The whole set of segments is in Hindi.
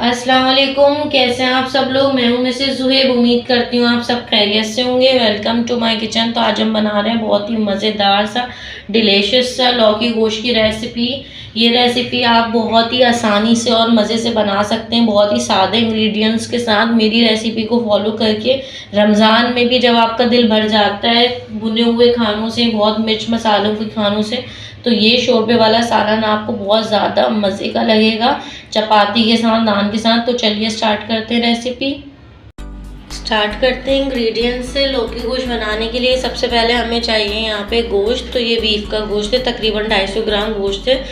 अस्सलाम वालेकुम, कैसे हैं आप सब लोग। मैं हूं मिसेस ज़ुहैब। उम्मीद करती हूँ आप सब खैरियत से होंगे। Welcome to my kitchen. तो आज हम बना रहे हैं बहुत ही मज़ेदार सा डिलीशियस सा लौकी गोश्त की रेसिपी। ये रेसिपी आप बहुत ही आसानी से और मज़े से बना सकते हैं, बहुत ही सादे इंग्रेडिएंट्स के साथ। मेरी रेसिपी को फॉलो करके रमज़ान में भी जब आपका दिल भर जाता है भुने हुए खानों से, बहुत मिर्च मसालों के खानों से, तो ये शोरबे वाला सालन आपको बहुत ज़्यादा मज़े का लगेगा, चपाती के साथ, नान के साथ। तो चलिए स्टार्ट करते हैं रेसिपी। स्टार्ट करते हैं इंग्रेडिएंट्स से। लौकी गोश्त बनाने के लिए सबसे पहले हमें चाहिए यहाँ पे गोश्त। तो ये बीफ का गोश्त है, तकरीबन 250 ग्राम गोश्त है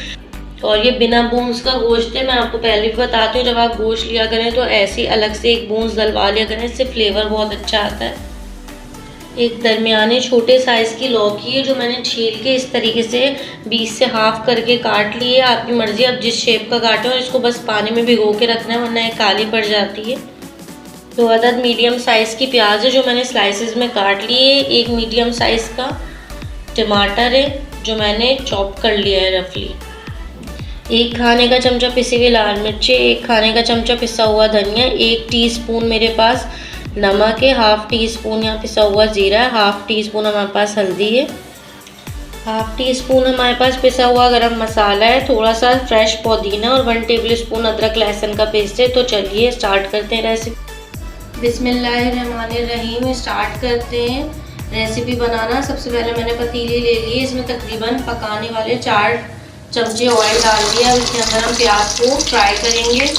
और ये बिना बोन्स का गोश्त है। मैं आपको पहले भी बताती हूँ, जब आप गोश्त लिया करें तो ऐसे अलग से एक बोन्स डलवा लिया करें, इससे फ्लेवर बहुत अच्छा आता है। एक दरमियाने छोटे साइज़ की लौकी है जो मैंने छील के इस तरीके से बीच से हाफ करके काट ली है। आपकी मर्ज़ी, आप जिस शेप का काटें। और इसको बस पानी में भिगो के रखना है, वरना ये काली पड़ जाती है। 2 अदद मीडियम साइज़ की प्याज है जो मैंने स्लाइसेस में काट ली है। एक मीडियम साइज़ का टमाटर है जो मैंने चॉप कर लिया है रफली। 1 खाने का चमचा पिसी हुई लाल मिर्ची, 1 खाने का चमचा पिसा हुआ धनिया, 1 टीस्पून मेरे पास नमक है, ½ टीस्पून यहाँ पिसा हुआ जीरा है, ½ टीस्पून हमारे पास हल्दी है, ½ टीस्पून हमारे पास पिसा हुआ गरम मसाला है, थोड़ा सा फ्रेश पुदीना और 1 टेबलस्पून अदरक लहसुन का पेस्ट है। तो चलिए स्टार्ट करते हैं रेसिपी। बिस्मिल्लाहिर्रहमानिर्रहीम। स्टार्ट करते हैं रेसिपी बनाना। सबसे पहले मैंने पतीली ले ली है, इसमें तकरीबन पकाने वाले 4 चमचे ऑयल डाल दिया। इसके अंदर हम प्याज को फ्राई करेंगे।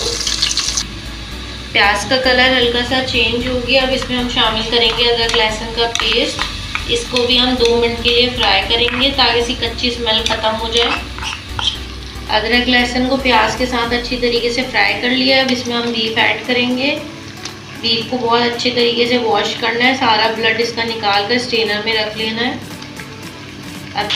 प्याज का कलर हल्का सा चेंज हो गया। अब इसमें हम शामिल करेंगे अदरक लहसुन का पेस्ट। इसको भी हम 2 मिनट के लिए फ्राई करेंगे ताकि इसकी कच्ची स्मेल ख़त्म हो जाए। अदरक लहसुन को प्याज के साथ अच्छी तरीके से फ्राई कर लिया। अब इसमें हम बीफ ऐड करेंगे। बीफ को बहुत अच्छे तरीके से वॉश करना है, सारा ब्लड इसका निकाल कर स्ट्रेनर में रख लेना है। अब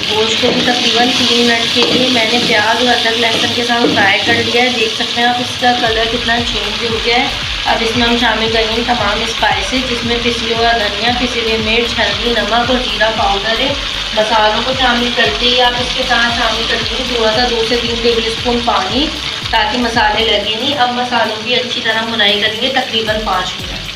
गोश्त को भी तकरीबन 3 मिनट के लिए मैंने प्याज और अदरक लहसुन के साथ फ्राई कर लिया है। देख सकते हैं आप इसका कलर कितना चेंज हो गया है। अब इसमें हम शामिल करेंगे तमाम स्पाइसेस, जिसमें पिसी हुआ धनिया, पिसी हुई मिर्च, हल्दी, नमक और जीरा पाउडर है। मसालों को शामिल करते ही आप इसके साथ शामिल करेंगे थोड़ा सा 2 से 3 टेबलस्पून पानी, ताकि मसाले लगे नहीं। अब मसालों की अच्छी तरह भुनाई करेंगे तकरीबन 5 मिनट।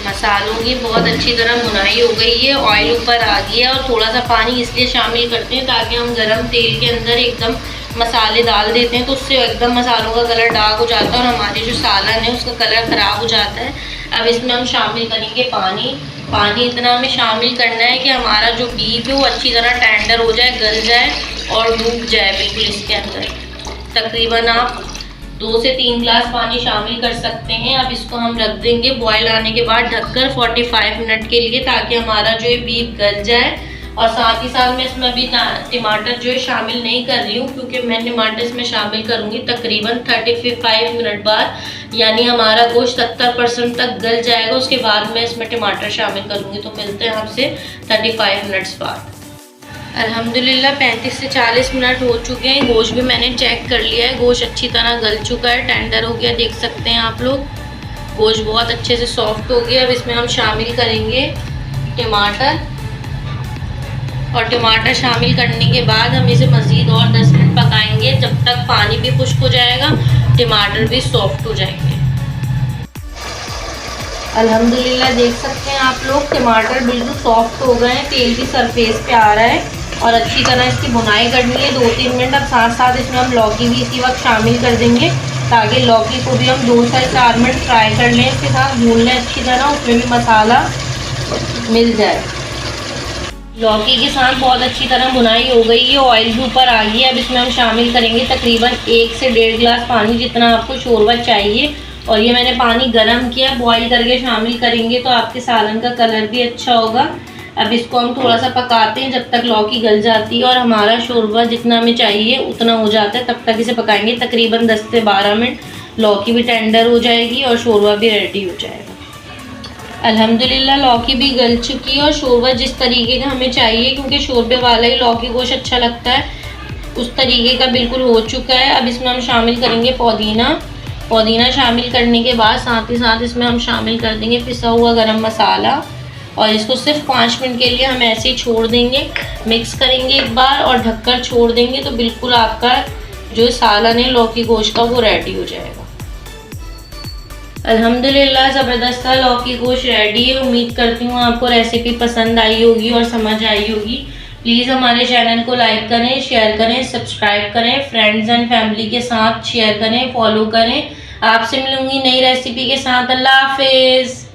मसालों की बहुत अच्छी तरह भुनाई हो गई है, ऑयल ऊपर आ गया है। और थोड़ा सा पानी इसलिए शामिल करते हैं ताकि हम गरम तेल के अंदर एकदम मसाले डाल देते हैं तो उससे एकदम मसालों का कलर डार्क हो जाता है और हमारे जो सालन है उसका कलर ख़राब हो जाता है। अब इसमें हम शामिल करेंगे पानी। पानी इतना हमें शामिल करना है कि हमारा जो बीफ है वो अच्छी तरह टेंडर हो जाए, गल जाए और डूब जाए बिल्कुल इसके अंदर। तकरीबन आप 2 से 3 गिलास पानी शामिल कर सकते हैं। अब इसको हम रख देंगे बॉयल आने के बाद ढककर 45 मिनट के लिए, ताकि हमारा जो है बीफ गल जाए। और साथ ही साथ मैं इसमें अभी टमाटर जो है शामिल नहीं कर रही हूँ, क्योंकि मैं टमाटर इसमें शामिल करूँगी तकरीबन 35 मिनट बाद, यानी हमारा गोश्त 70% तक गल जाएगा। उसके बाद मैं इसमें टमाटर शामिल करूँगी। तो मिलते हैं आपसे 35 मिनट्स बाद। अल्हम्दुलिल्लाह 35 से 40 मिनट हो चुके हैं। गोश्त भी मैंने चेक कर लिया है, गोश्त अच्छी तरह गल चुका है, टेंडर हो गया। देख सकते हैं आप लोग, गोश्त बहुत अच्छे से सॉफ्ट हो गया। अब इसमें हम शामिल करेंगे टमाटर। और टमाटर शामिल करने के बाद हम इसे मज़ीद और 10 मिनट पकाएंगे, जब तक पानी भी खुश्क हो जाएगा, टमाटर भी सॉफ्ट हो जाएंगे। अल्हम्दुलिल्लाह देख सकते हैं आप लोग, टमाटर बिल्कुल सॉफ्ट हो गए हैं, तेल भी सरफेस पे आ रहा है और अच्छी तरह इसकी भुनाई करनी है 2-3 मिनट। अब साथ साथ इसमें हम लौकी भी इसी वक्त शामिल कर देंगे, ताकि लौकी को भी हम 2 से 4 मिनट फ्राई कर लें, इसके साथ भून लें अच्छी तरह, उसमें भी मसाला मिल जाए। लौकी के साथ बहुत अच्छी तरह भुनाई हो गई है, ऑयल भी ऊपर आ गई है। अब इसमें हम शामिल करेंगे तकरीबन 1 से 1.5 गिलास पानी, जितना आपको शोरबा चाहिए। और ये मैंने पानी गर्म किया, बॉईल करके शामिल करेंगे तो आपके सालन का कलर भी अच्छा होगा। अब इसको हम थोड़ा सा पकाते हैं जब तक लौकी गल जाती है और हमारा शोरबा जितना हमें चाहिए उतना हो जाता है, तब तक इसे पकाएंगे तकरीबन 10 से 12 मिनट। लौकी भी टेंडर हो जाएगी और शोरबा भी रेडी हो जाएगा। अल्हम्दुलिल्लाह लौकी भी गल चुकी है और शोरबा जिस तरीके का हमें चाहिए, क्योंकि शोरबे वाला ही लौकी गोश्त अच्छा लगता है, उस तरीके का बिल्कुल हो चुका है। अब इसमें हम शामिल करेंगे पुदीना शामिल करने के बाद साथ ही साथ इसमें हम शामिल कर देंगे पिसा हुआ गरम मसाला। और इसको सिर्फ 5 मिनट के लिए हम ऐसे ही छोड़ देंगे, मिक्स करेंगे एक बार और ढककर छोड़ देंगे, तो बिल्कुल आपका जो सालन है लौकी गोश्त का वो रेडी हो जाएगा। अल्हम्दुलिल्लाह ज़बरदस्त लौकी गोश्त रेडी है। उम्मीद करती हूँ आपको रेसिपी पसंद आई होगी और समझ आई होगी। प्लीज़ हमारे चैनल को लाइक करें, शेयर करें, सब्सक्राइब करें, फ्रेंड्स एंड फैमिली के साथ शेयर करें, फॉलो करें। आपसे मिलूंगी नई रेसिपी के साथ। अल्लाह हाफिज़।